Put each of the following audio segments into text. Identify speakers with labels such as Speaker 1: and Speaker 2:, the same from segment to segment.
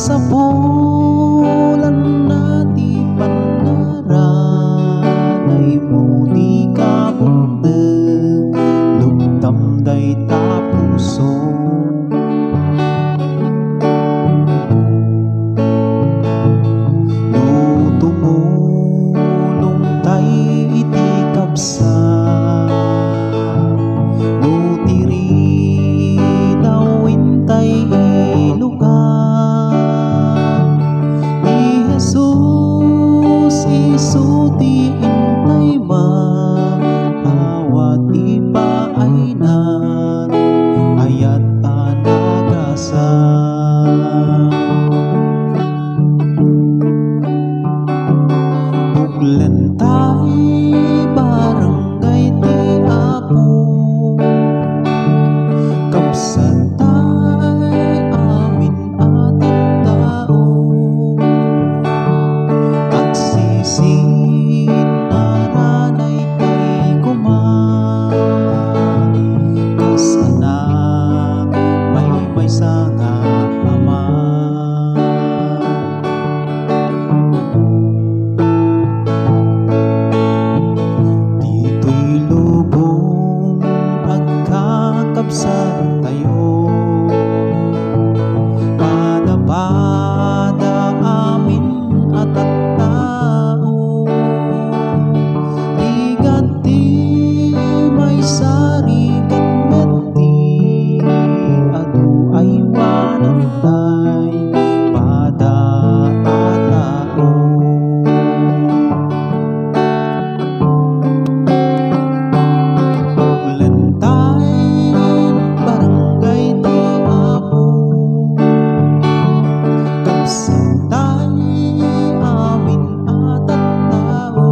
Speaker 1: sa bulan na di panaranay mo di ka bundeg lugtam day ta puso no tumulong tay iti kapsa no tiri dawin tay Jesus isuti intay maawat ipaainan ayat anagasan buklen tay barangay ti Apo kapsat tay amin atit tao sinaranay kay kuman kasana may sanga ama dito'y lubong agkakabsat tayo padabada amin at sarigat meti adu ay wanantay pada atao lentay barangay ti Apo kapsantay amin at tao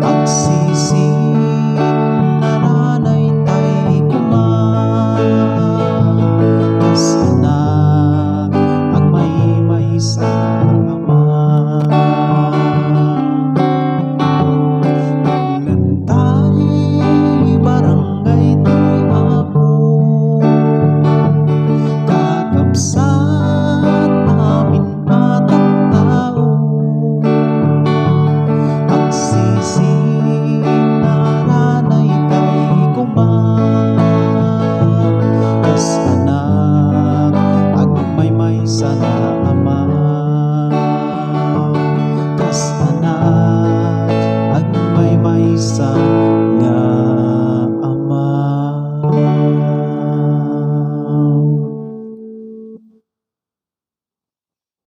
Speaker 1: agsisi sana ama